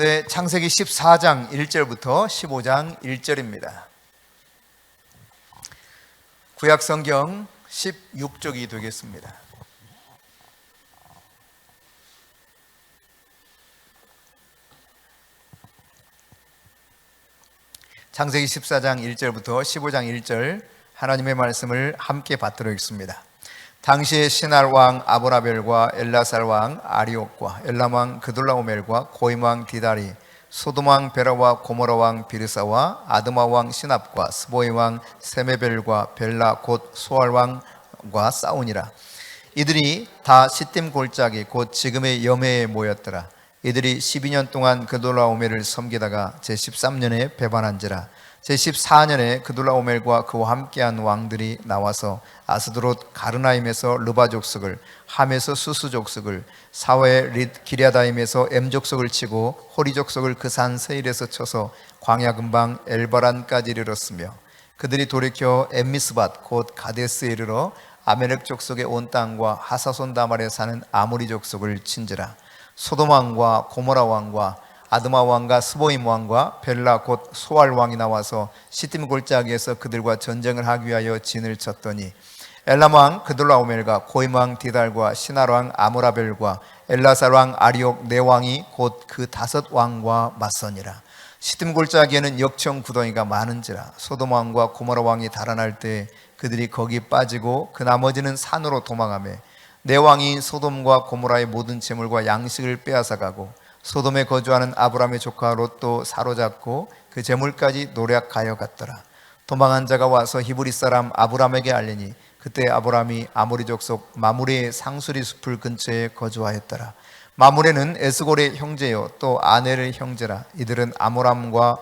이제 창세기 14장 1절부터 15장 1절입니다. 구약 성경 16쪽이 되겠습니다. 창세기 14장 1절부터 15장 1절 하나님의 말씀을 함께 받도록 하겠습니다. 당시에 시날 왕 아브라벨과 엘라살 왕 아리옥과 엘람 왕 그돌라오멜과 고임 왕 디다리, 소돔 왕 베라와 고모라 왕 비르사와 아드마 왕 시납과 스보임 왕 세메벨과 벨라 곧 소알 왕과 싸우니라. 이들이 다 시딤 골짜기 곧 지금의 여매에 모였더라. 이들이 12년 동안 그돌라오멜을 섬기다가 제13년에 배반한지라. 제14년에 그돌라오멜과 그와 함께한 왕들이 나와서 아스드롯 가르나임에서 르바 족속을, 함에서 수스 족속을, 사웨 릿 기랴다임에서 엠 족속을 치고 호리 족속을 그 산 세일에서 쳐서 광야 근방 엘바란까지 이르렀으며, 그들이 돌이켜 엠미스밭 곧 가데스에 이르러 아멜렉 족속의 온 땅과 하사손 다말에 사는 아모리 족속을 친지라. 소돔 왕과 고모라 왕과 아드마 왕과 스보임 왕과 벨라 곧 소알 왕이 나와서 시딤 골짜기에서 그들과 전쟁을 하기 위하여 진을 쳤더니, 엘람 왕 그돌라오멜과 고임 왕 디달과 시날 왕 아므라벨과 엘라살 왕 아리옥 네 왕이 곧 그 5 왕과 맞서니라. 시딤 골짜기에는 역청 구덩이가 많은지라. 소돔 왕과 고모라 왕이 달아날 때 그들이 거기 빠지고 그 나머지는 산으로 도망하며, 네 왕이 소돔과 고모라의 모든 재물과 양식을 빼앗아가고 소돔에 거주하는 아브람의 조카 롯도 사로잡고 그 재물까지 노략하여 갔더라. 도망한 자가 와서 히브리 사람 아브람에게 알리니, 그때 아브람이 아모리 족속 마므레의 상수리 숲을 근처에 거주하였더라. 마므레는 에스골의 형제요 또 아넬의 형제라. 이들은 아브람과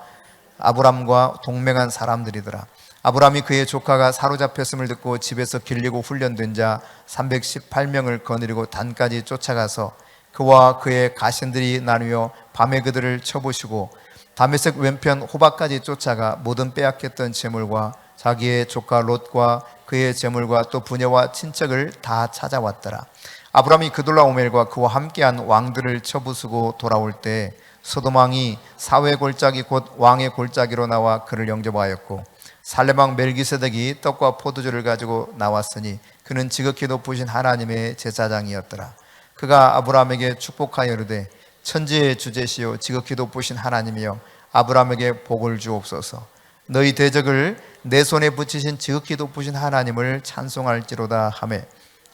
동맹한 사람들이더라. 아브람이 그의 조카가 사로잡혔음을 듣고 집에서 길리고 훈련된 자 318명을 거느리고 단까지 쫓아가서 그와 그의 가신들이 나누어 밤에 그들을 쳐부시고 다메섹 왼편 호박까지 쫓아가 모든 빼앗겼던 재물과 자기의 조카 롯과 그의 재물과 또 부녀와 친척을 다 찾아왔더라. 아브람이 그돌라오멜과 그와 함께한 왕들을 쳐부수고 돌아올 때 소돔 왕이 사회 골짜기 곧 왕의 골짜기로 나와 그를 영접하였고, 살렘 왕 멜기세덱이 떡과 포도주를 가지고 나왔으니 그는 지극히 높으신 하나님의 제사장이었더라. 그가 아브람에게 축복하여 이르되, 천지의 주제시요 지극히 높으신 하나님이여 아브람에게 복을 주옵소서. 너희 대적을 내 손에 붙이신 지극히 높으신 하나님을 찬송할지로다 하매,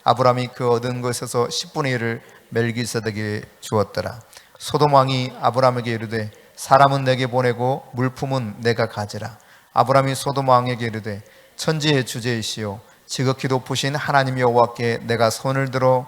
아브람이 그 얻은 것에서 10분의 1을 멜기세덱에게 주었더라. 소돔 왕이 아브람에게 이르되, 사람은 내게 보내고 물품은 내가 가지라. 아브람이 소돔 왕에게 이르되, 천지의 주제이시요 지극히 높으신 하나님 여호와께 내가 손을 들어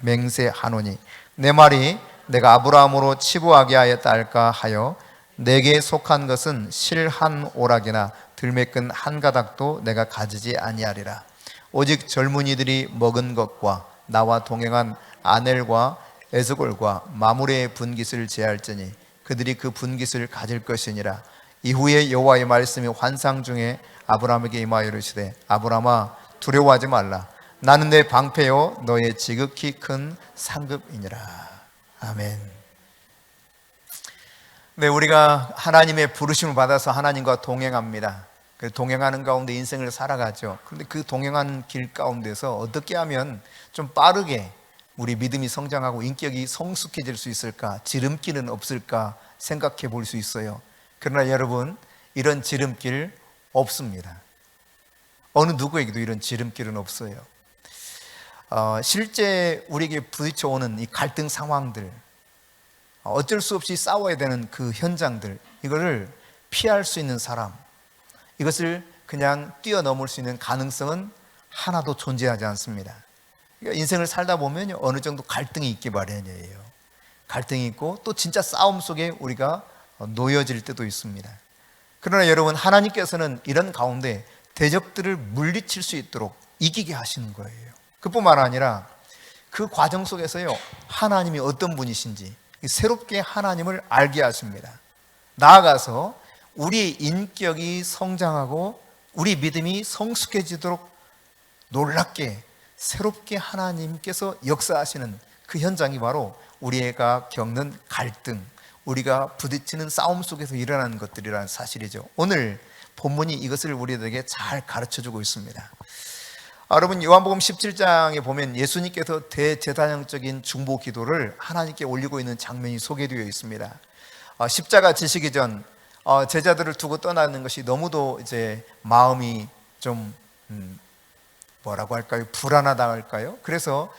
맹세하노니, 내 말이 내가 아브라함으로 치부하게 하였다 할까 하여 내게 속한 것은 실 한 오락이나 들매끈 한 가닥도 내가 가지지 아니하리라. 오직 젊은이들이 먹은 것과 나와 동행한 아넬과 에스골과 마므레의 분깃을 제할지니 그들이 그 분깃을 가질 것이니라. 이후에 여호와의 말씀이 환상 중에 아브라함에게 임하여 이르시되, 아브라함아 두려워하지 말라. 나는 내 방패요 너의 지극히 큰 상급이니라. 아멘. 네, 우리가 하나님의 부르심을 받아서 하나님과 동행합니다. 동행하는 가운데 인생을 살아가죠. 그런데 그 동행하는 길 가운데서 어떻게 하면 좀 빠르게 우리 믿음이 성장하고 인격이 성숙해질 수 있을까? 지름길은 없을까 생각해 볼 수 있어요. 그러나 여러분, 이런 지름길 없습니다. 어느 누구에게도 이런 지름길은 없어요. 실제 우리에게 부딪혀오는 이 갈등 상황들, 어쩔 수 없이 싸워야 되는 그 현장들, 이거를 피할 수 있는 사람, 이것을 그냥 뛰어넘을 수 있는 가능성은 하나도 존재하지 않습니다. 그러니까 인생을 살다 보면 어느 정도 갈등이 있기 마련이에요. 갈등이 있고 또 진짜 싸움 속에 우리가 놓여질 때도 있습니다. 그러나 여러분, 하나님께서는 이런 가운데 대적들을 물리칠 수 있도록 이기게 하시는 거예요. 그뿐만 아니라 그 과정 속에서요, 하나님이 어떤 분이신지 새롭게 하나님을 알게 하십니다. 나아가서 우리 인격이 성장하고 우리 믿음이 성숙해지도록 놀랍게 새롭게 하나님께서 역사하시는 그 현장이 바로 우리가 겪는 갈등, 우리가 부딪히는 싸움 속에서 일어나는 것들이라는 사실이죠. 오늘 본문이 이것을 우리들에게 잘 가르쳐주고 있습니다. 여러분, 요한복음 17장에 보면 예수님께서 대제사장적인 중보 기도를 하나님께 올리고 있는 장면이 소개되어 있습니다. 십자가 지시기 전 제자들을 두고 떠나는 것이 너무도 이제 마음이 좀 뭐라고 할까요? 불안하다 할까요? 그래서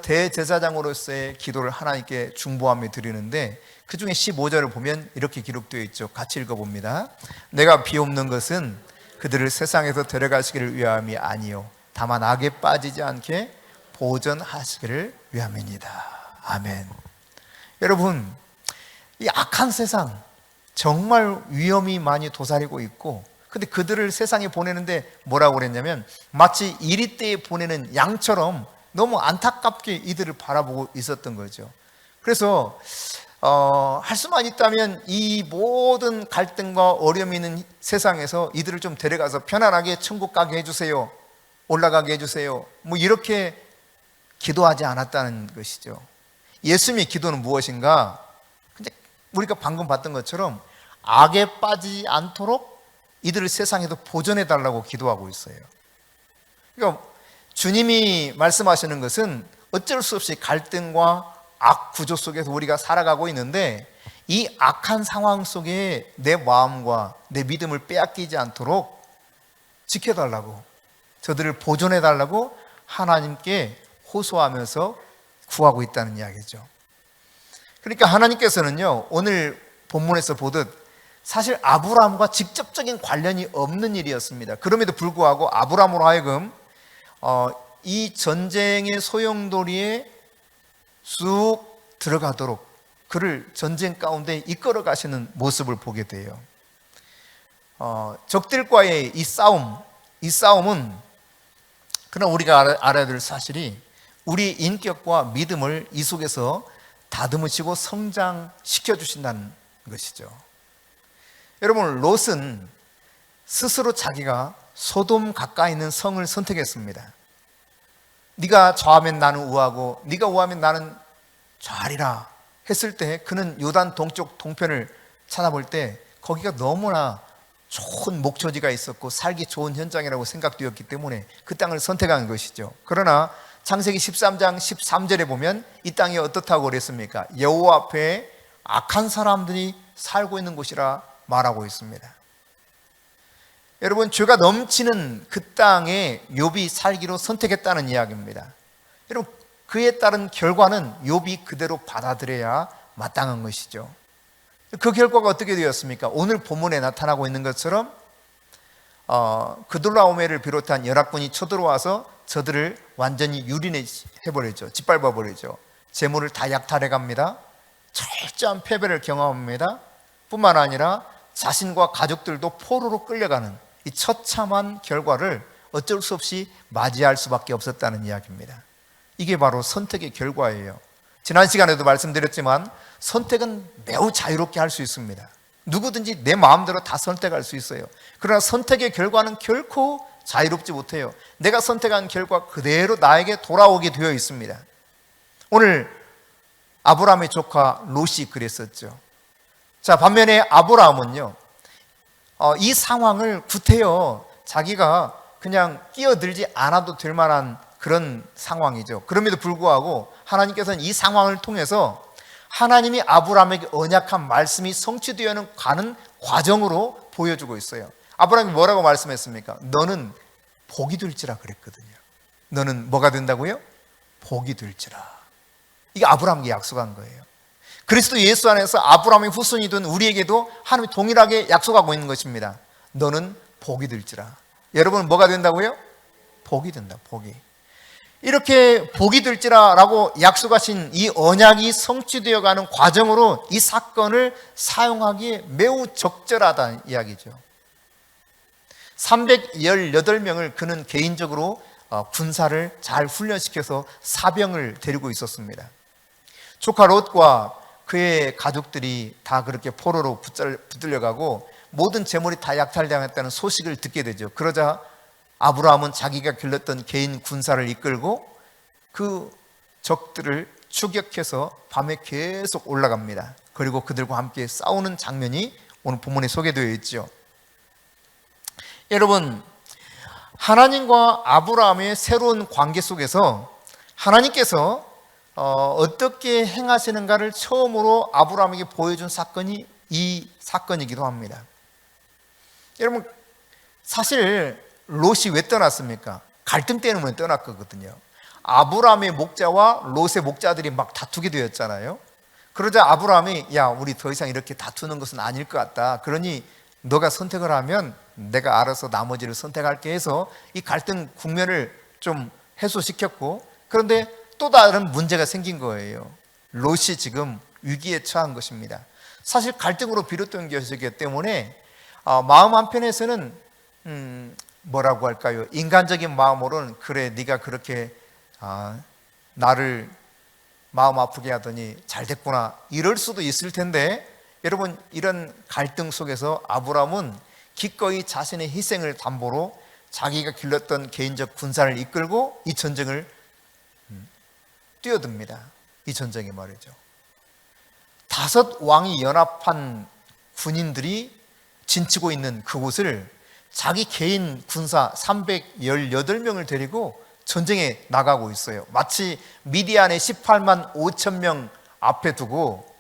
대제사장으로서의 기도를 하나님께 중보하며 드리는데, 그 중에 15절을 보면 이렇게 기록되어 있죠. 같이 읽어봅니다. 내가 비옵는 것은 그들을 세상에서 데려가시기를 위함이 아니요 다만 악에 빠지지 않게 보전하시기를 위함이니이다. 아멘. 여러분, 이 악한 세상 정말 위험이 많이 도사리고 있고, 근데 그들을 세상에 보내는데 뭐라고 그랬냐면 마치 이리떼에 보내는 양처럼 너무 안타깝게 이들을 바라보고 있었던 거죠. 그래서 할 수만 있다면 이 모든 갈등과 어려움이 있는 세상에서 이들을 좀 데려가서 편안하게 천국 가게 해주세요, 올라가게 해주세요, 뭐 이렇게 기도하지 않았다는 것이죠. 예수님의 기도는 무엇인가? 근데 우리가 방금 봤던 것처럼 악에 빠지지 않도록 이들을 세상에서 보존해 달라고 기도하고 있어요. 그러니까 주님이 말씀하시는 것은 어쩔 수 없이 갈등과 악 구조 속에서 우리가 살아가고 있는데, 이 악한 상황 속에 내 마음과 내 믿음을 빼앗기지 않도록 지켜달라고, 저들을 보존해달라고 하나님께 호소하면서 구하고 있다는 이야기죠. 그러니까 하나님께서는요, 오늘 본문에서 보듯 사실 아브라함과 직접적인 관련이 없는 일이었습니다. 그럼에도 불구하고 아브라함으로 하여금 이 전쟁의 소용돌이에 쑥 들어가도록 그를 전쟁 가운데 이끌어 가시는 모습을 보게 돼요. 적들과의 이 싸움은 그러나 우리가 알아야 될 사실이 우리 인격과 믿음을 이 속에서 다듬으시고 성장시켜 주신다는 것이죠. 여러분, 롯은 스스로 자기가 소돔 가까이 있는 성을 선택했습니다. 네가 좌하면 나는 우하고 네가 우하면 나는 좌하리라 했을 때, 그는 요단 동쪽 동편을 찾아볼 때 거기가 너무나 좋은 목초지가 있었고 살기 좋은 현장이라고 생각되었기 때문에 그 땅을 선택한 것이죠. 그러나 창세기 13장 13절에 보면 이 땅이 어떻다고 그랬습니까? 여호와 앞에 악한 사람들이 살고 있는 곳이라 말하고 있습니다. 여러분, 죄가 넘치는 그 땅에 욥이 살기로 선택했다는 이야기입니다. 여러분, 그에 따른 결과는 욥이 그대로 받아들여야 마땅한 것이죠. 그 결과가 어떻게 되었습니까? 오늘 본문에 나타나고 있는 것처럼 그돌라오메를 비롯한 열악군이 쳐들어와서 저들을 완전히 유린해버리죠. 짓밟아버리죠. 재물을 다 약탈해갑니다. 철저한 패배를 경험합니다. 뿐만 아니라 자신과 가족들도 포로로 끌려가는 이 처참한 결과를 어쩔 수 없이 맞이할 수밖에 없었다는 이야기입니다. 이게 바로 선택의 결과예요. 지난 시간에도 말씀드렸지만 선택은 매우 자유롭게 할 수 있습니다. 누구든지 내 마음대로 다 선택할 수 있어요. 그러나 선택의 결과는 결코 자유롭지 못해요. 내가 선택한 결과 그대로 나에게 돌아오게 되어 있습니다. 오늘 아브라함의 조카 롯이 그랬었죠. 자, 반면에 아브라함은요, 이 상황을 구태여 자기가 그냥 끼어들지 않아도 될 만한 그런 상황이죠. 그럼에도 불구하고 하나님께서는 이 상황을 통해서 하나님이 아브라함에게 언약한 말씀이 성취되어 가는 과정으로 보여주고 있어요. 아브라함이 뭐라고 말씀했습니까? 너는 복이 될지라 그랬거든요. 너는 뭐가 된다고요? 복이 될지라. 이게 아브라함에게 약속한 거예요. 그리스도 예수 안에서 아브라함의 후손이 된 우리에게도 하나님이 동일하게 약속하고 있는 것입니다. 너는 복이 될지라. 여러분은 뭐가 된다고요? 복이 된다. 복이. 이렇게 복이 될지라라고 약속하신 이 언약이 성취되어 가는 과정으로 이 사건을 사용하기에 매우 적절하다는 이야기죠. 318명을 그는 개인적으로 군사를 잘 훈련시켜서 사병을 데리고 있었습니다. 조카 롯과 그의 가족들이 다 그렇게 포로로 붙들려가고 모든 재물이 다 약탈당했다는 소식을 듣게 되죠. 그러자 아브라함은 자기가 길렀던 개인 군사를 이끌고 그 적들을 추격해서 밤에 계속 올라갑니다. 그리고 그들과 함께 싸우는 장면이 오늘 본문에 소개되어 있죠. 여러분, 하나님과 아브라함의 새로운 관계 속에서 하나님께서 어떻게 행하시는가를 처음으로 아브라함에게 보여준 사건이 이 사건이기도 합니다. 여러분, 사실 롯이 왜 떠났습니까? 갈등 때문에 떠났거든요. 아브라함의 목자와 롯의 목자들이 막 다투게 되었잖아요. 그러자 아브라함이 야, 우리 더 이상 이렇게 다투는 것은 아닐 것 같다. 그러니 너가 선택을 하면 내가 알아서 나머지를 선택할게 해서 이 갈등 국면을 좀 해소시켰고, 그런데 또 다른 문제가 생긴 거예요. 롯이 지금 위기에 처한 것입니다. 사실 갈등으로 비롯된 것이기 때문에 마음 한편에서는 뭐라고 할까요? 인간적인 마음으로는 그래, 네가 그렇게 나를 마음 아프게 하더니 잘 됐구나, 이럴 수도 있을 텐데, 여러분, 이런 갈등 속에서 아브라함은 기꺼이 자신의 희생을 담보로 자기가 길렀던 개인적 군사를 이끌고 이 전쟁을 뛰어듭니다. 이 전쟁에 말이죠. 5 왕이 연합한 군인들이 진치고 있는 그곳을 자기 개인 군사 318명을 데리고 전쟁에 나가고 있어요. 마치 미디안의 18만 5천 명 앞에 두고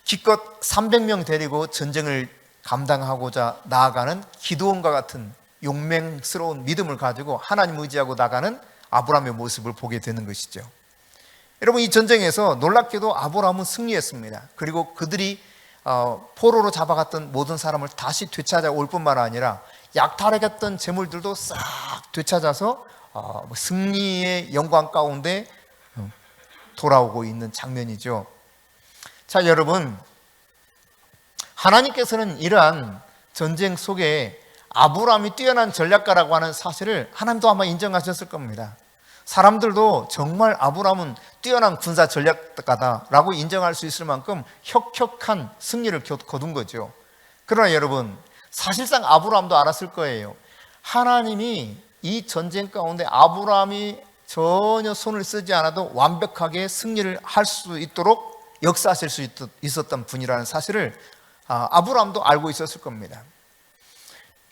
기껏 300명 데리고 전쟁을 감당하고자 나아가는 기드온과 같은 용맹스러운 믿음을 가지고 하나님 의지하고 나가는 아브라함의 모습을 보게 되는 것이죠. 여러분, 이 전쟁에서 놀랍게도 아브라함은 승리했습니다. 그리고 그들이 포로로 잡아갔던 모든 사람을 다시 되찾아올 뿐만 아니라 약탈해갔던 재물들도 싹 되찾아서 승리의 영광 가운데 돌아오고 있는 장면이죠. 자, 여러분, 하나님께서는 이러한 전쟁 속에 아브라함이 뛰어난 전략가라고 하는 사실을 하나님도 아마 인정하셨을 겁니다. 사람들도 정말 아브라함은 뛰어난 군사 전략가다라고 인정할 수 있을 만큼 혁혁한 승리를 거둔 거죠. 그러나 여러분, 사실상 아브라함도 알았을 거예요. 하나님이 이 전쟁 가운데 아브라함이 전혀 손을 쓰지 않아도 완벽하게 승리를 할 수 있도록 역사하실 수 있었던 분이라는 사실을 아브라함도 알고 있었을 겁니다.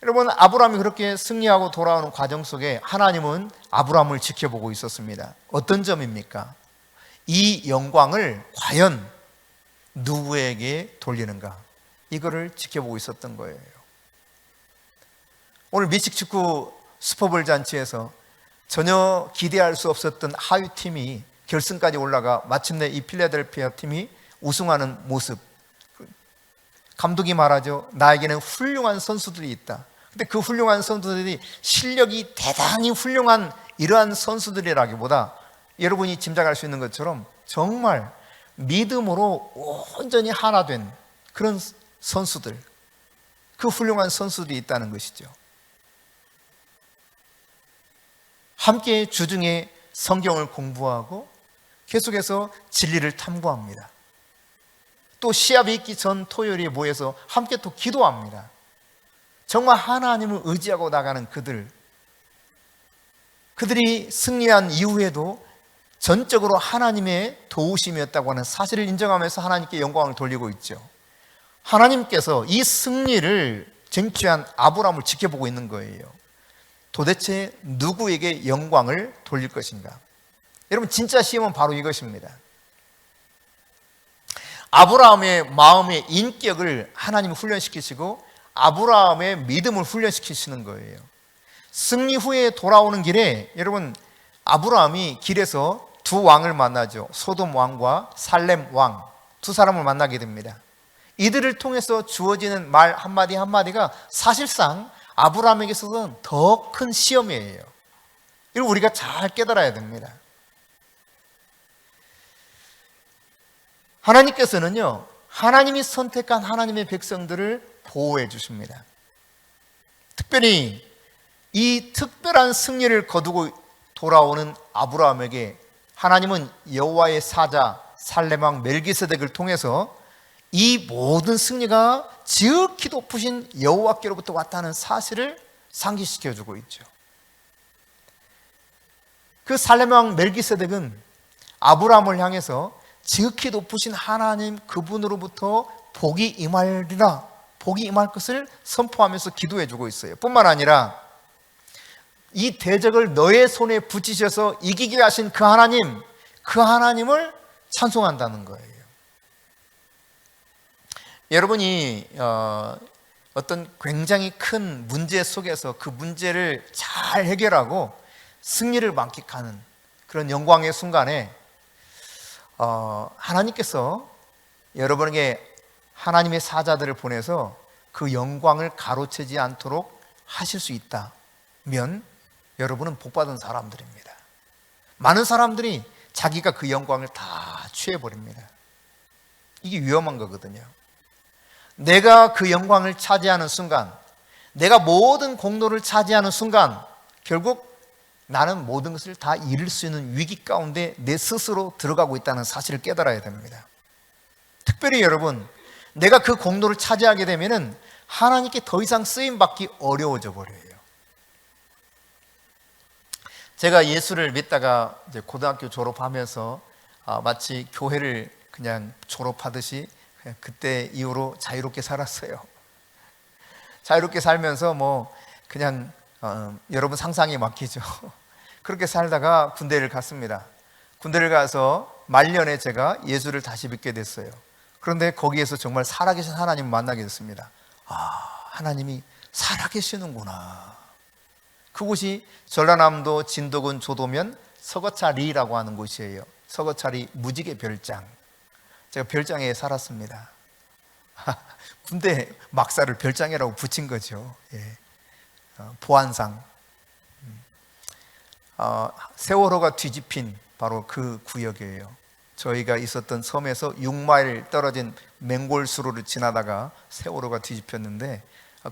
여러분, 아브라함이 그렇게 승리하고 돌아오는 과정 속에 하나님은 아브라함을 지켜보고 있었습니다. 어떤 점입니까? 이 영광을 과연 누구에게 돌리는가? 이거를 지켜보고 있었던 거예요. 오늘 미식축구 슈퍼볼 잔치에서 전혀 기대할 수 없었던 하위 팀이 결승까지 올라가 마침내 이 필라델피아 팀이 우승하는 모습, 감독이 말하죠. 나에게는 훌륭한 선수들이 있다. 근데 그 훌륭한 선수들이 실력이 대단히 훌륭한 이러한 선수들이라기보다 여러분이 짐작할 수 있는 것처럼 정말 믿음으로 온전히 하나 된 그런 선수들, 그 훌륭한 선수들이 있다는 것이죠. 함께 주중에 성경을 공부하고 계속해서 진리를 탐구합니다. 또 시합이 있기 전 토요일에 모여서 함께 또 기도합니다. 정말 하나님을 의지하고 나가는 그들이 승리한 이후에도 전적으로 하나님의 도우심이었다고 하는 사실을 인정하면서 하나님께 영광을 돌리고 있죠. 하나님께서 이 승리를 쟁취한 아브라함을 지켜보고 있는 거예요. 도대체 누구에게 영광을 돌릴 것인가? 여러분, 진짜 시험은 바로 이것입니다. 아브라함의 마음의 인격을 하나님이 훈련시키시고 아브라함의 믿음을 훈련시키시는 거예요. 승리 후에 돌아오는 길에 여러분, 아브라함이 길에서 2 왕을 만나죠. 소돔 왕과 살렘 왕, 2 사람을 만나게 됩니다. 이들을 통해서 주어지는 말 한마디 한마디가 사실상 아브라함에게 있어서는 더 큰 시험이에요. 이걸 우리가 잘 깨달아야 됩니다. 하나님께서는요, 하나님이 선택한 하나님의 백성들을 보호해 주십니다. 특별히 이 특별한 승리를 거두고 돌아오는 아브라함에게 하나님은 여호와의 사자 살렘 왕 멜기세덱을 통해서 이 모든 승리가 지극히 높으신 여호와께로부터 왔다는 사실을 상기시켜 주고 있죠. 그 살렘 왕 멜기세덱은 아브라함을 향해서 지극히 높으신 하나님 그분으로부터 복이 임하리라, 복이 임할 것을 선포하면서 기도해 주고 있어요. 뿐만 아니라 이 대적을 너의 손에 붙이셔서 이기게 하신 그 하나님, 그 하나님을 찬송한다는 거예요. 여러분이 어떤 굉장히 큰 문제 속에서 그 문제를 잘 해결하고 승리를 만끽하는 그런 영광의 순간에 하나님께서 여러분에게 하나님의 사자들을 보내서 그 영광을 가로채지 않도록 하실 수 있다면 여러분은 복받은 사람들입니다. 많은 사람들이 자기가 그 영광을 다 취해버립니다. 이게 위험한 거거든요. 내가 그 영광을 차지하는 순간, 내가 모든 공로를 차지하는 순간 결국 나는 모든 것을 다 잃을 수 있는 위기 가운데 내 스스로 들어가고 있다는 사실을 깨달아야 됩니다. 특별히 여러분, 내가 그 공로를 차지하게 되면은 하나님께 더 이상 쓰임받기 어려워져 버려요. 제가 예수를 믿다가 이제 고등학교 졸업하면서 마치 교회를 그냥 졸업하듯이 그때 이후로 자유롭게 살았어요. 자유롭게 살면서 뭐 그냥 여러분 상상에 맡기죠. 그렇게 살다가 군대를 갔습니다. 군대를 가서 말년에 제가 예수를 다시 믿게 됐어요. 그런데 거기에서 정말 살아계신 하나님을 만나게 됐습니다. 하나님이 살아계시는구나. 그곳이 전라남도 진도군 조도면 서거차리라고 하는 곳이에요. 서거차리 무지개 별장. 제가 별장에 살았습니다. 군대 막사를 별장이라고 붙인 거죠. 예. 보안상. 세월호가 뒤집힌 바로 그 구역이에요. 저희가 있었던 섬에서 6마일 떨어진 맹골수로를 지나다가 세월호가 뒤집혔는데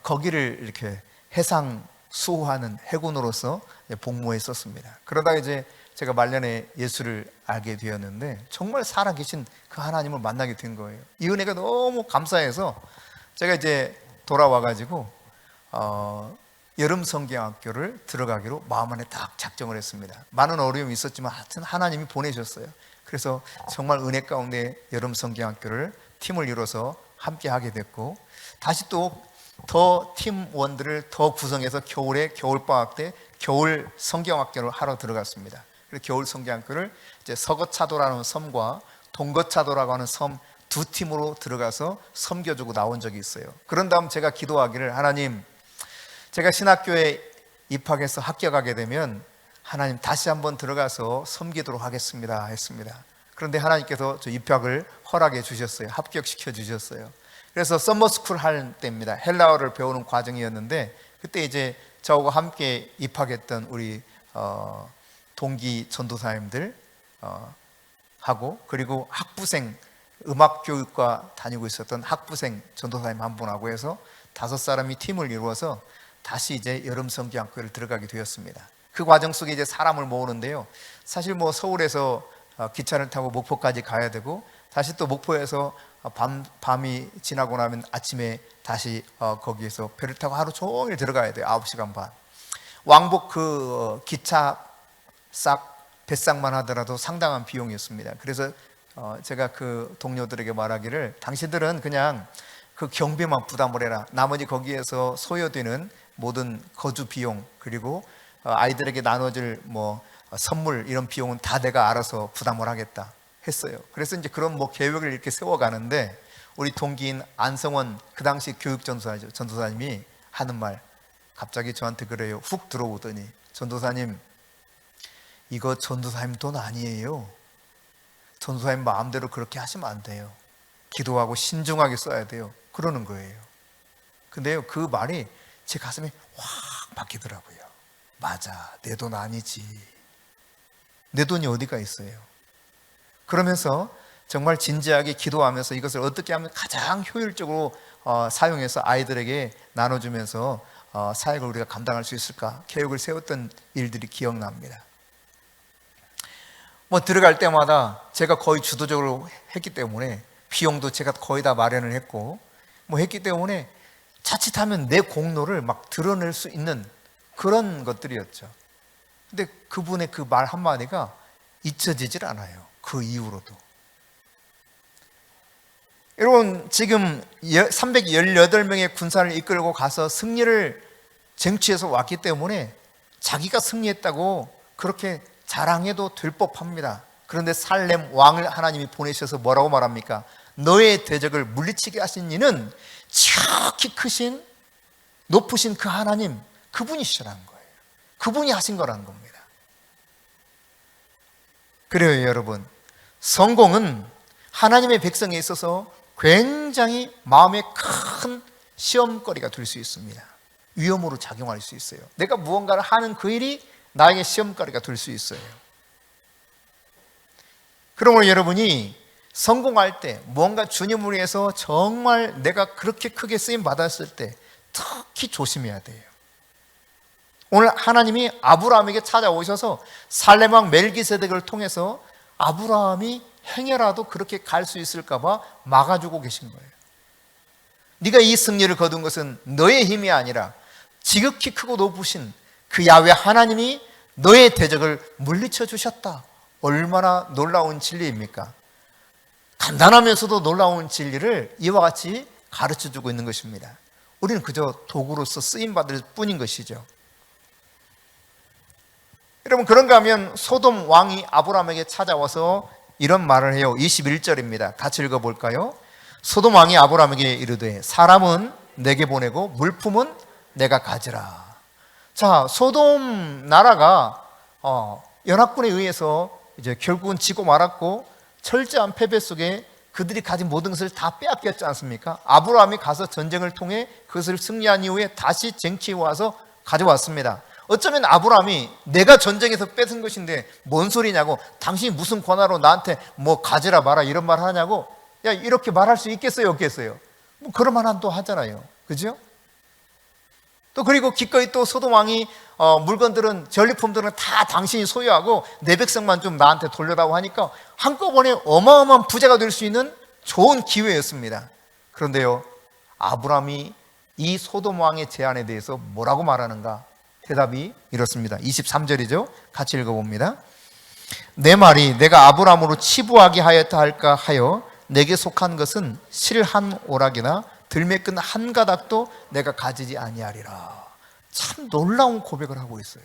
거기를 이렇게 해상 수호하는 해군으로서 복무했었습니다. 그러다가 이제 제가 말년에 예수를 알게 되었는데 정말 살아계신 그 하나님을 만나게 된 거예요. 이 은혜가 너무 감사해서 제가 이제 돌아와가지고 여름 성경학교를 들어가기로 마음 안에 딱 작정을 했습니다. 많은 어려움이 있었지만 하여튼 하나님이 보내셨어요. 그래서 정말 은혜 가운데 여름 성경학교를 팀을 이뤄서 함께 하게 됐고, 다시 또 더 팀원들을 더 구성해서 겨울에 겨울방학 때 겨울 성경학교를 하러 들어갔습니다. 그래서 겨울 성경학교를 이제 서거차도라는 섬과 동거차도라고 하는 섬 두 팀으로 들어가서 섬겨주고 나온 적이 있어요. 그런 다음 제가 기도하기를, 하나님, 제가 신학교에 입학해서 합격하게 되면 하나님 다시 한번 들어가서 섬기도록 하겠습니다 했습니다. 그런데 하나님께서 저 입학을 허락해 주셨어요. 합격시켜 주셨어요. 그래서 서머스쿨 할 때입니다. 헬라어를 배우는 과정이었는데 그때 이제 저하고 함께 입학했던 우리 동기 전도사님들 하고, 그리고 학부생, 음악교육과 다니고 있었던 학부생 전도사님 한 분하고 해서 5사람이 팀을 이루어서 다시 이제 여름 성경학교를 들어가게 되었습니다. 그 과정 속에 이제 사람을 모으는데요, 사실 뭐 서울에서 기차를 타고 목포까지 가야 되고, 다시 또 목포에서 밤이 지나고 나면 아침에 다시 거기에서 배를 타고 하루 종일 들어가야 돼요. 9시간 반. 왕복 그 기차 뱃삭만 하더라도 상당한 비용이었습니다. 그래서 제가 그 동료들에게 말하기를, 당신들은 그냥 그 경비만 부담을 해라. 나머지 거기에서 소요되는 모든 거주 비용, 그리고 아이들에게 나눠줄 뭐 선물, 이런 비용은 다 내가 알아서 부담을 하겠다 했어요. 그래서 이제 그런 뭐 계획을 이렇게 세워가는데, 우리 동기인 안성원 그 당시 교육 전도사님이 하는 말, 갑자기 저한테 그래요. 훅 들어오더니, 전도사님, 이거 전도사님 돈 아니에요. 전도사님 마음대로 그렇게 하시면 안 돼요. 기도하고 신중하게 써야 돼요. 그러는 거예요. 근데요, 그 말이 제 가슴에 확 박히더라고요. 맞아, 내 돈 아니지. 내 돈이 어디가 있어요. 그러면서 정말 진지하게 기도하면서 이것을 어떻게 하면 가장 효율적으로 사용해서 아이들에게 나눠주면서 사역을 우리가 감당할 수 있을까 계획을 세웠던 일들이 기억납니다. 뭐 들어갈 때마다 제가 거의 주도적으로 했기 때문에 비용도 제가 거의 다 마련을 했고 뭐 했기 때문에 자칫하면 내 공로를 막 드러낼 수 있는 그런 것들이었죠. 근데 그분의 그 말 한마디가 잊혀지질 않아요. 그 이후로도. 여러분 지금 318명의 군사를 이끌고 가서 승리를 쟁취해서 왔기 때문에 자기가 승리했다고 그렇게 자랑해도 될 법합니다. 그런데 살렘 왕을 하나님이 보내셔서 뭐라고 말합니까? 너의 대적을 물리치게 하신 이는 지극히 크신 높으신 그 하나님, 그분이시라는 거예요. 그분이 하신 거라는 겁니다. 그래요, 여러분. 성공은 하나님의 백성에 있어서 굉장히 마음에 큰 시험거리가 될 수 있습니다. 위험으로 작용할 수 있어요. 내가 무언가를 하는 그 일이 나에게 시험거리가 될 수 있어요. 그러므로 여러분이 성공할 때, 무언가 주님을 위해서 정말 내가 그렇게 크게 쓰임 받았을 때 특히 조심해야 돼요. 오늘 하나님이 아브라함에게 찾아오셔서 살렘 왕 멜기세덱을 통해서 아브라함이 행여라도 그렇게 갈 수 있을까 봐 막아주고 계신 거예요. 네가 이 승리를 거둔 것은 너의 힘이 아니라 지극히 크고 높으신 그 야훼 하나님이 너의 대적을 물리쳐 주셨다. 얼마나 놀라운 진리입니까? 간단하면서도 놀라운 진리를 이와 같이 가르쳐 주고 있는 것입니다. 우리는 그저 도구로서 쓰임받을 뿐인 것이죠. 여러분, 그런가 하면 소돔 왕이 아브라함에게 찾아와서 이런 말을 해요. 21절입니다. 같이 읽어볼까요? 소돔 왕이 아브라함에게 이르되 사람은 내게 보내고 물품은 내가 가지라. 자, 소돔 나라가 연합군에 의해서 이제 결국은 지고 말았고 철저한 패배 속에 그들이 가진 모든 것을 다 빼앗겼지 않습니까? 아브라함이 가서 전쟁을 통해 그것을 승리한 이후에 다시 쟁취해 와서 가져왔습니다. 어쩌면 아브라함이 내가 전쟁에서 뺏은 것인데 뭔 소리냐고, 당신이 무슨 권한으로 나한테 뭐 가지라 마라 이런 말 하냐고, 야, 이렇게 말할 수 있겠어요, 없겠어요? 뭐 그럴 만한 또 하잖아요. 그죠? 또 그리고 기꺼이 또 소돔 왕이 물건들은, 전리품들은 다 당신이 소유하고 내 백성만 좀 나한테 돌려다오 하니까 한꺼번에 어마어마한 부자가 될 수 있는 좋은 기회였습니다. 그런데요, 아브라함이 이 소돔 왕의 제안에 대해서 뭐라고 말하는가? 대답이 이렇습니다. 23절이죠. 같이 읽어봅니다. 내 말이 내가 아브라함으로 치부하게 하였다 할까 하여 내게 속한 것은 실 한 오락이나 들매 끈 한 가닥도 내가 가지지 아니하리라. 참 놀라운 고백을 하고 있어요.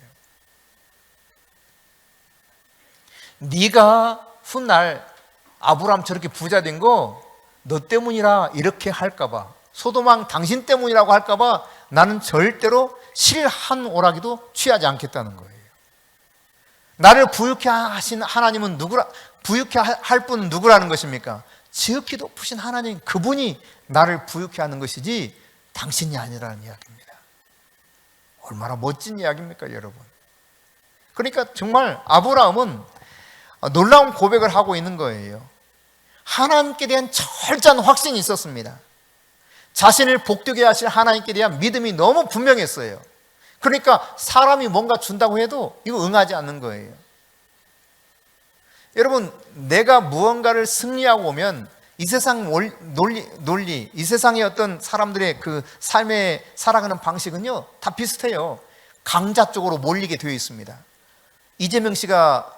네가 훗날 아브라함 저렇게 부자 된 거 너 때문이라 이렇게 할까 봐, 소돔 왕 당신 때문이라고 할까 봐 나는 절대로 실 한 오락이도 취하지 않겠다는 거예요. 나를 부유케 하신 하나님은 누구라, 부유케 할 분은 누구라는 것입니까? 지극히 높으신 하나님, 그분이 나를 부유케 하는 것이지 당신이 아니라는 이야기입니다. 얼마나 멋진 이야기입니까, 여러분? 그러니까 정말 아브라함은 놀라운 고백을 하고 있는 거예요. 하나님께 대한 철저한 확신이 있었습니다. 자신을 복되게 하실 하나님께 대한 믿음이 너무 분명했어요. 그러니까 사람이 뭔가 준다고 해도 이거 응하지 않는 거예요. 여러분, 내가 무언가를 승리하고 오면 이 세상 논리, 이 세상의 어떤 사람들의 그 삶에 살아가는 방식은요, 다 비슷해요. 강자 쪽으로 몰리게 되어 있습니다. 이재명 씨가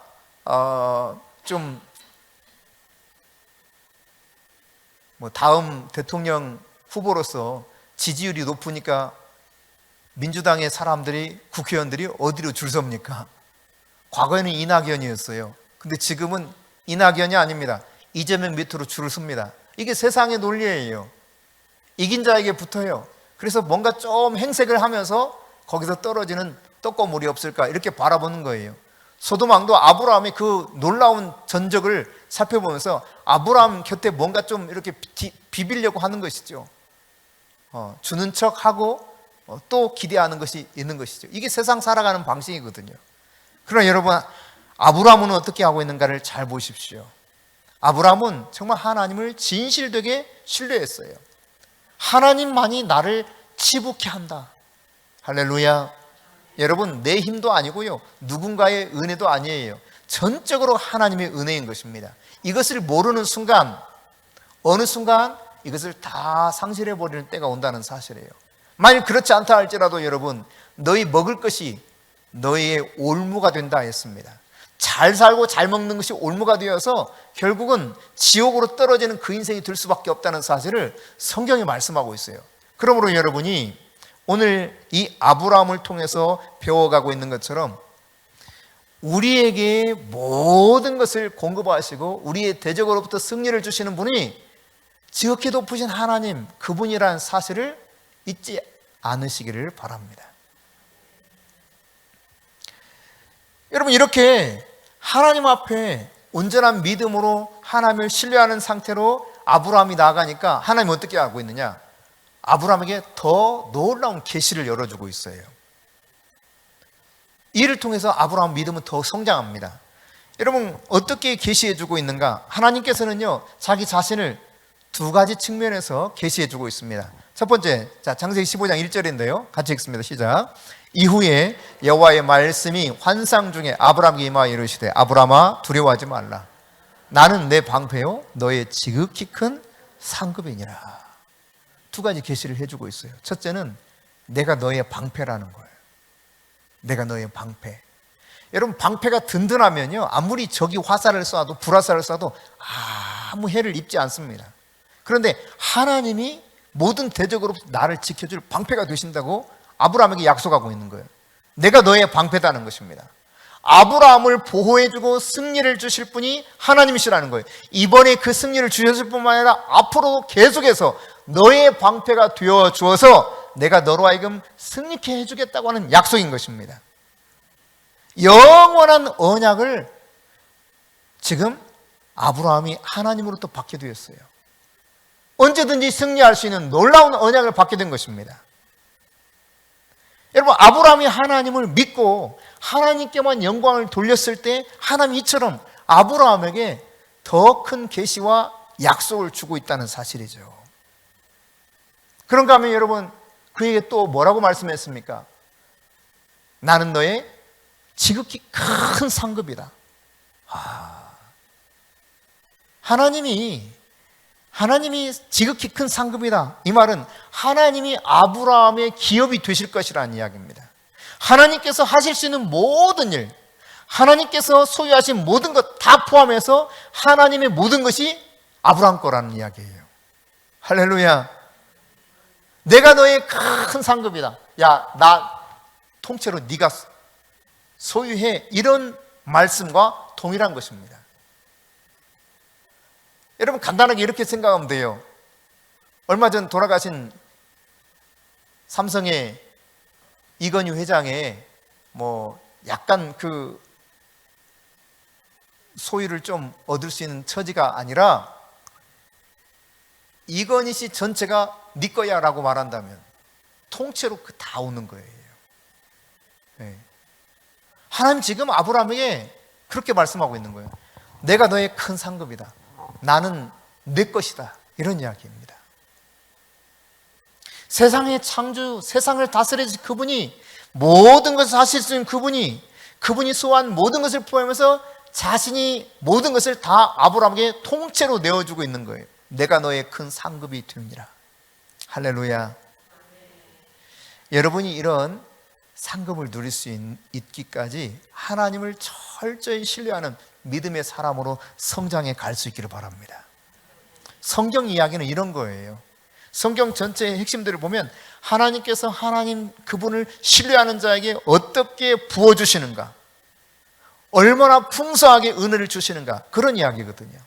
좀 다음 대통령 후보로서 지지율이 높으니까 민주당의 사람들이, 국회의원들이 어디로 줄 섭니까? 과거에는 이낙연이었어요. 근데 지금은 이낙연이 아닙니다. 이재명 밑으로 줄을 섭니다. 이게 세상의 논리예요. 이긴 자에게 붙어요. 그래서 뭔가 좀 행색을 하면서 거기서 떨어지는 떡고물이 없을까 이렇게 바라보는 거예요. 소돔 왕도 아브라함의 그 놀라운 전적을 살펴보면서 아브라함 곁에 뭔가 좀 이렇게 비비려고 하는 것이죠. 주는 척하고 또 기대하는 것이 있는 것이죠. 이게 세상 살아가는 방식이거든요. 그러나 여러분, 아브라함은 어떻게 하고 있는가를 잘 보십시오. 아브라함은 정말 하나님을 진실되게 신뢰했어요. 하나님만이 나를 치부케 한다. 할렐루야. 여러분, 내 힘도 아니고요, 누군가의 은혜도 아니에요. 전적으로 하나님의 은혜인 것입니다. 이것을 모르는 순간, 어느 순간 이것을 다 상실해버리는 때가 온다는 사실이에요. 만약 그렇지 않다 할지라도 여러분, 너희 먹을 것이 너희의 올무가 된다 했습니다. 잘 살고 잘 먹는 것이 올무가 되어서 결국은 지옥으로 떨어지는 그 인생이 될 수밖에 없다는 사실을 성경이 말씀하고 있어요. 그러므로 여러분이 오늘 이 아브라함을 통해서 배워가고 있는 것처럼 우리에게 모든 것을 공급하시고 우리의 대적으로부터 승리를 주시는 분이 지극히 높으신 하나님, 그분이라는 사실을 잊지 않으시기를 바랍니다. 여러분, 이렇게 하나님 앞에 온전한 믿음으로 하나님을 신뢰하는 상태로 아브라함이 나아가니까 하나님이 어떻게 하고 있느냐? 아브라함에게 더 놀라운 계시를 열어주고 있어요. 이를 통해서 아브라함 믿음은 더 성장합니다. 여러분, 어떻게 계시해주고 있는가? 하나님께서는요, 자기 자신을 두 가지 측면에서 계시해주고 있습니다. 첫 번째, 창세기 15장 1절인데요. 같이 읽습니다. 시작. 이후에 여호와의 말씀이 환상 중에 아브라함에게 임하여 이르시되 아브라함아 두려워하지 말라. 나는 내 방패요 너의 지극히 큰 상급이니라. 두 가지 계시를 해주고 있어요. 첫째는 내가 너의 방패라는 거예요. 내가 너의 방패. 여러분, 방패가 든든하면요, 아무리 적이 화살을 쏴도 불화살을 쏴도 아무 해를 입지 않습니다. 그런데 하나님이 모든 대적으로부터 나를 지켜줄 방패가 되신다고 아브라함에게 약속하고 있는 거예요. 내가 너의 방패다는 것입니다. 아브라함을 보호해주고 승리를 주실 분이 하나님이시라는 거예요. 이번에 그 승리를 주셨을 뿐만 아니라 앞으로도 계속해서 너의 방패가 되어 주어서 내가 너로 하여금 승리케 해주겠다고 하는 약속인 것입니다. 영원한 언약을 지금 아브라함이 하나님으로부터 받게 되었어요. 언제든지 승리할 수 있는 놀라운 언약을 받게 된 것입니다. 여러분, 아브라함이 하나님을 믿고 하나님께만 영광을 돌렸을 때 하나님이 이처럼 아브라함에게 더 큰 계시와 약속을 주고 있다는 사실이죠. 그런가 하면 여러분, 그에게 또 뭐라고 말씀했습니까? 나는 너의 지극히 큰 상급이다. 하나님이 지극히 큰 상급이다. 이 말은 하나님이 아브라함의 기업이 되실 것이라는 이야기입니다. 하나님께서 하실 수 있는 모든 일, 하나님께서 소유하신 모든 것 다 포함해서 하나님의 모든 것이 아브라함 거라는 이야기예요. 할렐루야. 내가 너의 큰 상급이다. 야, 나 통째로 네가 소유해. 이런 말씀과 동일한 것입니다. 여러분, 간단하게 이렇게 생각하면 돼요. 얼마 전 돌아가신 삼성의 이건희 회장의 약간 그 소유를 좀 얻을 수 있는 처지가 아니라 이건희 씨 전체가 네 거야 라고 말한다면 통째로 다 오는 거예요. 네. 하나님 지금 아브라함에게 그렇게 말씀하고 있는 거예요. 내가 너의 큰 상급이다. 나는 내 것이다. 이런 이야기입니다. 세상의 창조, 세상을 다스리신 그분이, 모든 것을 하실 수 있는 그분이 소유한 모든 것을 포함해서 자신이 모든 것을 다 아브라함에게 통째로 내어주고 있는 거예요. 내가 너의 큰 상급이 되니라. 할렐루야. 여러분이 이런 상급을 누릴 수 있기까지 하나님을 철저히 신뢰하는 믿음의 사람으로 성장해 갈 수 있기를 바랍니다. 성경 이야기는 이런 거예요. 성경 전체의 핵심들을 보면 하나님께서 하나님 그분을 신뢰하는 자에게 어떻게 부어주시는가, 얼마나 풍성하게 은혜를 주시는가, 그런 이야기거든요.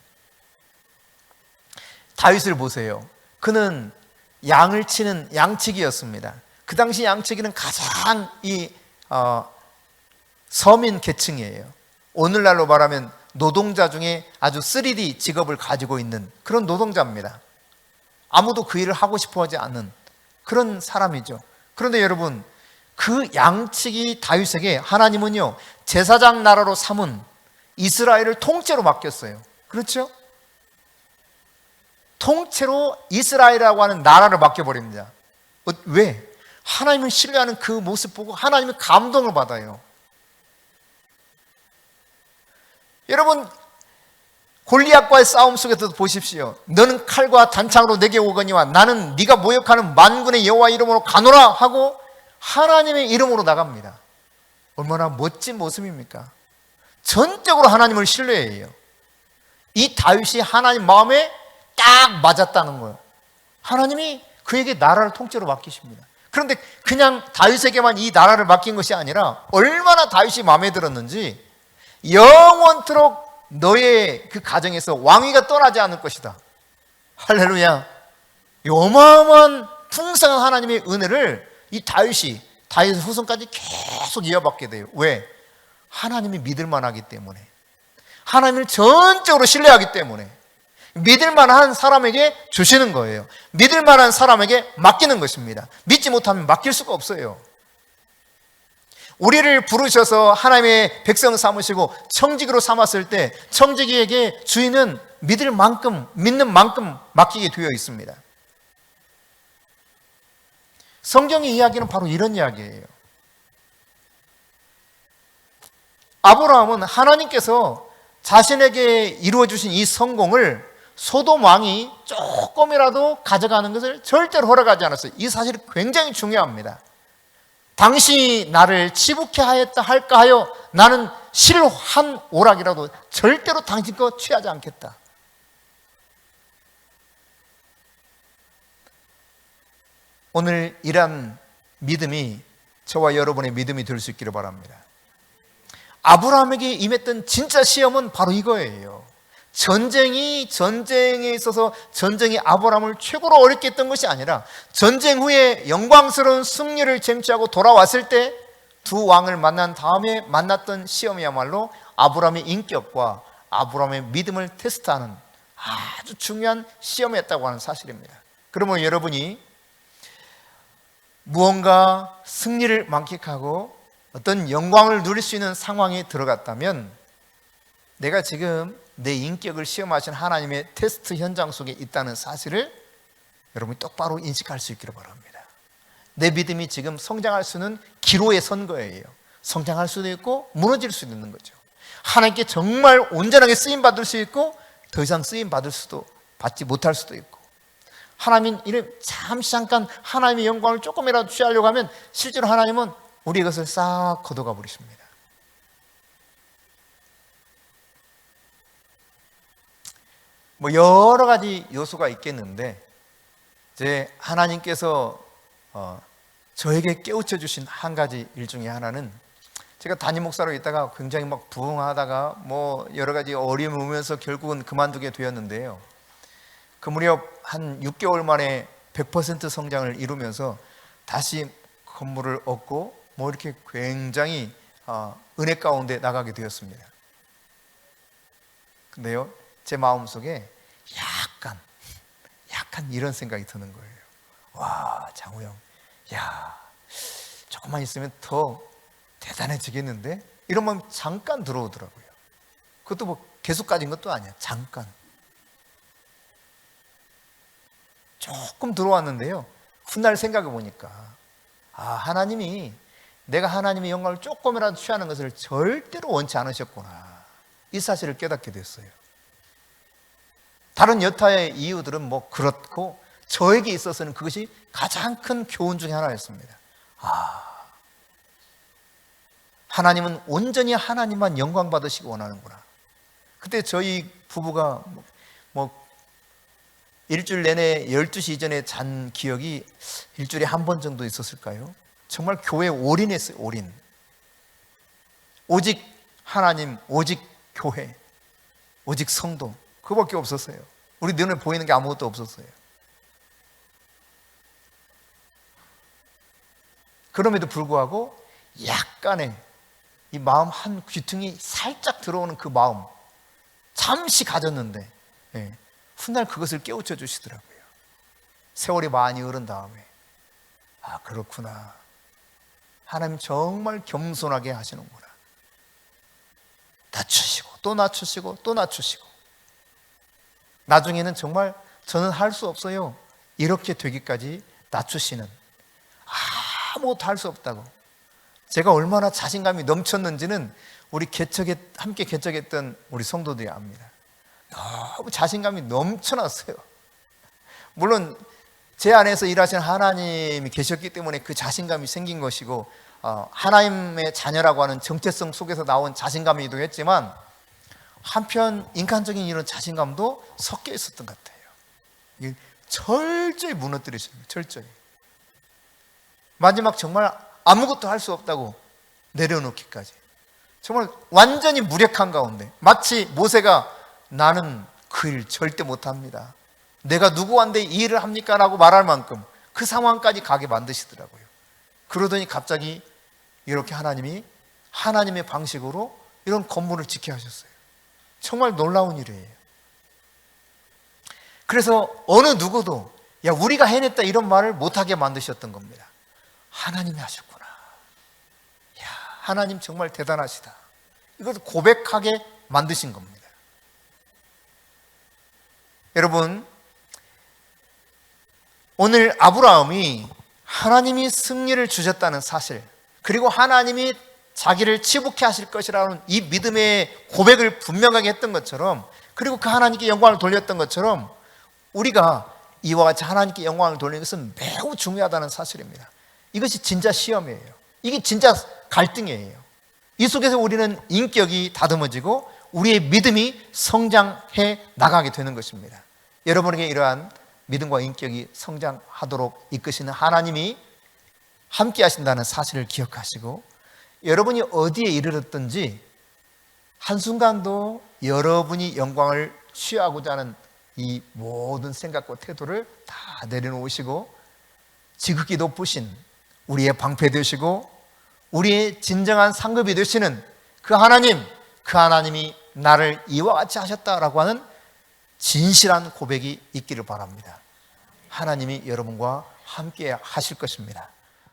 다윗을 보세요. 그는 양을 치는 양치기였습니다. 그 당시 양치기는 가장 서민 계층이에요. 오늘날로 말하면 노동자 중에 아주 3D 직업을 가지고 있는 그런 노동자입니다. 아무도 그 일을 하고 싶어 하지 않는 그런 사람이죠. 그런데 여러분, 그 양치기 다윗에게 하나님은요, 제사장 나라로 삼은 이스라엘을 통째로 맡겼어요. 그렇죠? 통째로 이스라엘이라고 하는 나라를 맡겨버립니다. 왜? 하나님을 신뢰하는 그 모습 보고 하나님의 감동을 받아요. 여러분, 골리앗과의 싸움 속에서도 보십시오. 너는 칼과 단창으로 내게 오거니와 나는 네가 모욕하는 만군의 여호와 이름으로 가노라 하고 하나님의 이름으로 나갑니다. 얼마나 멋진 모습입니까? 전적으로 하나님을 신뢰해요. 이 다윗이 하나님 마음에 딱 맞았다는 거예요. 하나님이 그에게 나라를 통째로 맡기십니다. 그런데 그냥 다윗에게만 이 나라를 맡긴 것이 아니라 얼마나 다윗이 마음에 들었는지 영원토록 너의 그 가정에서 왕위가 떠나지 않을 것이다. 할렐루야. 이 어마어마한 풍성한 하나님의 은혜를 이 다윗 후손까지 계속 이어받게 돼요. 왜? 하나님이 믿을만하기 때문에, 하나님을 전적으로 신뢰하기 때문에, 믿을만한 사람에게 주시는 거예요. 믿을만한 사람에게 맡기는 것입니다. 믿지 못하면 맡길 수가 없어요. 우리를 부르셔서 하나님의 백성 삼으시고 청직으로 삼았을 때 청지기에게 주인은 믿을 만큼, 믿는 만큼 맡기게 되어 있습니다. 성경의 이야기는 바로 이런 이야기예요. 아브라함은 하나님께서 자신에게 이루어주신 이 성공을 소돔 왕이 조금이라도 가져가는 것을 절대로 허락하지 않았어요. 이 사실이 굉장히 중요합니다. 당신이 나를 치부케 하였다 할까 하여 나는 실한 오락이라도 절대로 당신 거 취하지 않겠다. 오늘 이러한 믿음이 저와 여러분의 믿음이 될 수 있기를 바랍니다. 아브라함에게 임했던 진짜 시험은 바로 이거예요. 전쟁에 있어서 전쟁이 아브라함을 최고로 어렵게 했던 것이 아니라 전쟁 후에 영광스러운 승리를 쟁취하고 돌아왔을 때 두 왕을 만난 다음에 만났던 시험이야말로 아브라함의 인격과 아브라함의 믿음을 테스트하는 아주 중요한 시험이었다고 하는 사실입니다. 그러면 여러분이 무언가 승리를 만끽하고 어떤 영광을 누릴 수 있는 상황에 들어갔다면 내가 지금 내 인격을 시험하신 하나님의 테스트 현장 속에 있다는 사실을 여러분이 똑바로 인식할 수 있기를 바랍니다. 내 믿음이 지금 성장할 수 있는 기로에 선 거예요. 성장할 수도 있고 무너질 수도 있는 거죠. 하나님께 정말 온전하게 쓰임받을 수 있고 더 이상 쓰임받을 수도 받지 못할 수도 있고, 하나님 이름 잠깐 하나님의 영광을 조금이라도 취하려고 하면 실제로 하나님은 우리 것을 싹 걷어가 버리십니다. 뭐 여러 가지 요소가 있겠는데 이제 하나님께서 저에게 깨우쳐 주신 한 가지 일 중에 하나는, 제가 담임 목사로 있다가 굉장히 막 부흥하다가 뭐 여러 가지 어려움을 오면서 결국은 그만두게 되었는데요. 그 무렵 한 6개월 만에 100% 성장을 이루면서 다시 건물을 얻고 뭐 이렇게 굉장히 은혜 가운데 나가게 되었습니다. 근데요, 제 마음속에 약간 이런 생각이 드는 거예요. 와, 장우 형, 야, 조금만 있으면 더 대단해지겠는데? 이런 마음이 잠깐 들어오더라고요. 그것도 뭐 계속 가진 것도 아니야. 잠깐. 조금 들어왔는데요, 훗날 생각해 보니까 하나님이 내가 하나님의 영광을 조금이라도 취하는 것을 절대로 원치 않으셨구나, 이 사실을 깨닫게 됐어요. 다른 여타의 이유들은 뭐 그렇고 저에게 있어서는 그것이 가장 큰 교훈 중에 하나였습니다. 하나님은 온전히 하나님만 영광 받으시기 원하는구나. 그때 저희 부부가 뭐 일주일 내내 12시 이전에 잔 기억이 일주일에 한 번 정도 있었을까요? 정말 교회에 올인했어요. 올인. 오직 하나님, 오직 교회, 오직 성도, 그거밖에 없었어요. 우리 눈에 보이는 게 아무것도 없었어요. 그럼에도 불구하고 약간의 이 마음 한 귀퉁이 살짝 들어오는 그 마음, 잠시 가졌는데 훗날 그것을 깨우쳐 주시더라고요. 세월이 많이 흐른 다음에 그렇구나, 하나님 정말 겸손하게 하시는구나. 낮추시고 또 낮추시고 또 낮추시고, 나중에는 정말 저는 할 수 없어요, 이렇게 되기까지 낮추시는, 아무것도 할 수 없다고. 제가 얼마나 자신감이 넘쳤는지는 우리 함께 개척했던 우리 성도들이 압니다. 너무 자신감이 넘쳐났어요. 물론 제 안에서 일하시는 하나님이 계셨기 때문에 그 자신감이 생긴 것이고, 하나님의 자녀라고 하는 정체성 속에서 나온 자신감이기도 했지만, 한편 인간적인 이런 자신감도 섞여 있었던 것 같아요. 이게 철저히 무너뜨리십니다. 철저히. 마지막 정말 아무것도 할 수 없다고 내려놓기까지. 정말 완전히 무력한 가운데, 마치 모세가 나는 그 일 절대 못합니다, 내가 누구한테 이 일을 합니까? 라고 말할 만큼 그 상황까지 가게 만드시더라고요. 그러더니 갑자기 이렇게 하나님이 하나님의 방식으로 이런 건물을 지켜 하셨어요. 정말 놀라운 일이에요. 그래서 어느 누구도 야 우리가 해냈다 이런 말을 못하게 만드셨던 겁니다. 하나님이 하셨구나. 야 하나님 정말 대단하시다. 이것을 고백하게 만드신 겁니다. 여러분, 오늘 아브라함이 하나님이 승리를 주셨다는 사실, 그리고 하나님이 자기를 치부케 하실 것이라는 이 믿음의 고백을 분명하게 했던 것처럼, 그리고 그 하나님께 영광을 돌렸던 것처럼, 우리가 이와 같이 하나님께 영광을 돌리는 것은 매우 중요하다는 사실입니다. 이것이 진짜 시험이에요. 이게 진짜 갈등이에요. 이 속에서 우리는 인격이 다듬어지고 우리의 믿음이 성장해 나가게 되는 것입니다. 여러분에게 이러한 믿음과 인격이 성장하도록 이끄시는 하나님이 함께 하신다는 사실을 기억하시고, 여러분이 어디에 이르렀든지 한순간도 여러분이 영광을 취하고자 하는 이 모든 생각과 태도를 다 내려놓으시고, 지극히 높으신 우리의 방패 되시고 우리의 진정한 상급이 되시는 그 하나님이 나를 이와 같이 하셨다라고 하는 진실한 고백이 있기를 바랍니다. 하나님이 여러분과 함께 하실 것입니다.